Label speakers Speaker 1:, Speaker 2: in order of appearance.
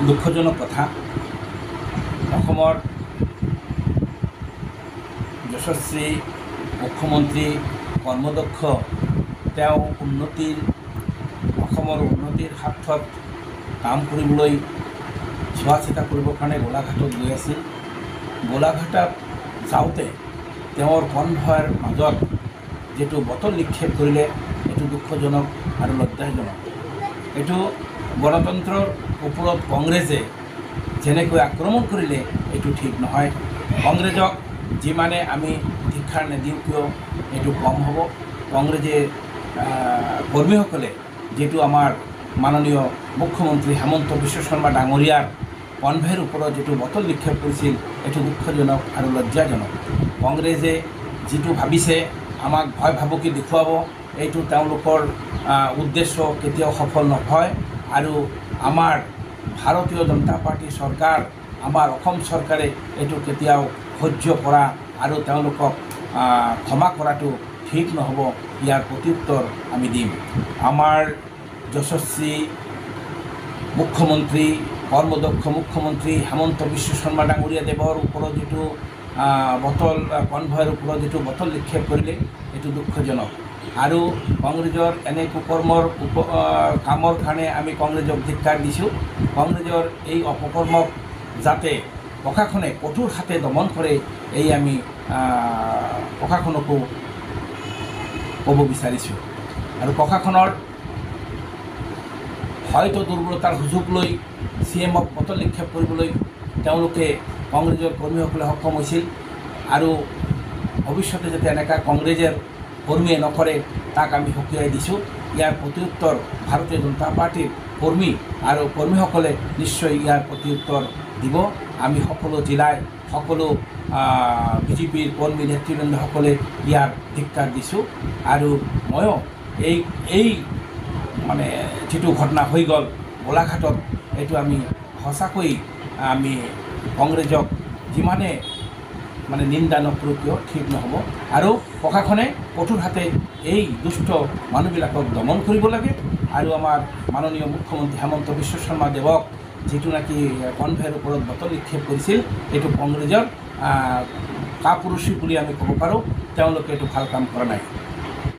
Speaker 1: দুঃখজনক কথা। অসমৰ যশস্বী মুখ্যমন্ত্ৰী কৰ্মদক্ষ, তেওঁ অসমৰ উন্নতিৰ স্বাৰ্থত কাম কৰিবলৈ চোৱা চিতা কৰিবৰ কাৰণে গোলাঘাটত গৈ আছিল। গোলাঘাটত যাওঁতে তেওঁৰ কনভয়ৰ মাজত যিটো বটল নিক্ষেপ কৰিলে, এইটো দুঃখজনক আৰু লজ্জাজনক। এইটো গণতন্ত্ৰৰ ওপৰত কংগ্ৰেছে যেনেকৈ আক্ৰমণ কৰিলে এইটো ঠিক নহয়। কংগ্ৰেছক যিমানে আমি ধিক্ষাৰ নিদিওঁ কিয় এইটো কম হ'ব। কংগ্ৰেছে কৰ্মীসকলে যিটো আমাৰ মাননীয় মুখ্যমন্ত্ৰী হেমন্ত বিশ্ব শৰ্মা ডাঙৰীয়াৰ কনভেৰ ওপৰত যিটো বটল নিক্ষেপ কৰিছিল, এইটো দুঃখজনক আৰু লজ্জাজনক। কংগ্ৰেছে যিটো ভাবিছে আমাক ভয় ভাবুকি দেখুৱাব, এইটো তেওঁলোকৰ উদ্দেশ্য কেতিয়াও সফল নহয়। আৰু আমাৰ ভাৰতীয় জনতা পাৰ্টী চৰকাৰ, আমাৰ অসম চৰকাৰে এইটো কেতিয়াও সহ্য কৰা আৰু তেওঁলোকক ক্ষমা কৰাটো ঠিক নহ'ব। ইয়াৰ প্ৰত্যুত্তৰ আমি দিম। আমাৰ যশস্বী মুখ্যমন্ত্ৰী, কৰ্মদক্ষ মুখ্যমন্ত্ৰী হেমন্ত বিশ্ব শৰ্মা ডাঙৰীয়া দেৱৰ ওপৰত যিটো কনভয়ৰ ওপৰত যিটো বটল নিক্ষেপ কৰিলে, এইটো দুঃখজনক। আৰু কংগ্ৰেছৰ এনে কুকৰ্মৰ কামৰ কাৰণে আমি কংগ্ৰেছক ধিক্কাৰ দিছোঁ। কংগ্ৰেছৰ এই অপকৰ্মক যাতে প্ৰশাসনে কঠোৰ হাতে দমন কৰে, এই আমি প্ৰশাসনকো ক'ব বিচাৰিছোঁ। আৰু প্ৰশাসনৰ হয়তো দুৰ্বলতাৰ সুযোগ লৈ CMক বটল নিক্ষেপ কৰিবলৈ তেওঁলোকে কংগ্ৰেছৰ কৰ্মীসকলে সক্ষম হৈছিল। আৰু ভৱিষ্যতে যাতে এনেকুৱা কংগ্ৰেছৰ কৰ্মীয়ে নকৰে, তাক আমি সকীয়াই দিছোঁ। ইয়াৰ প্ৰত্যুত্তৰ ভাৰতীয় জনতা পাৰ্টীৰ কৰ্মী আৰু কৰ্মীসকলে নিশ্চয় ইয়াৰ প্ৰত্যুত্তৰ দিব। আমি সকলো জিলাই সকলো বিজেপিৰ কৰ্মী নেতৃবৃন্দসকলে ইয়াৰ ধিক্কাৰ দিছোঁ। আৰু ময়ো এই মানে যিটো ঘটনা হৈ গ'ল গোলাঘাটত, এইটো আমি সঁচাকৈ আমি কংগ্ৰেছক যিমানে নিন্দা নকৰোঁ কিয় ঠিক নহ'ব। আৰু প্ৰশাসনে কঠোৰ হাতে এই দুষ্ট মানুহবিলাকক দমন কৰিব লাগে। আৰু আমাৰ মাননীয় মুখ্যমন্ত্ৰী হেমন্ত বিশ্ব শৰ্মা দেৱক যিটো নেকি কনভেৰ ওপৰত বটল নিক্ষেপ কৰিছিল, এইটো কংগ্ৰেছৰ কাপুৰুষী বুলি আমি ক'ব পাৰোঁ। তেওঁলোকে এইটো ভাল কাম কৰা নাই।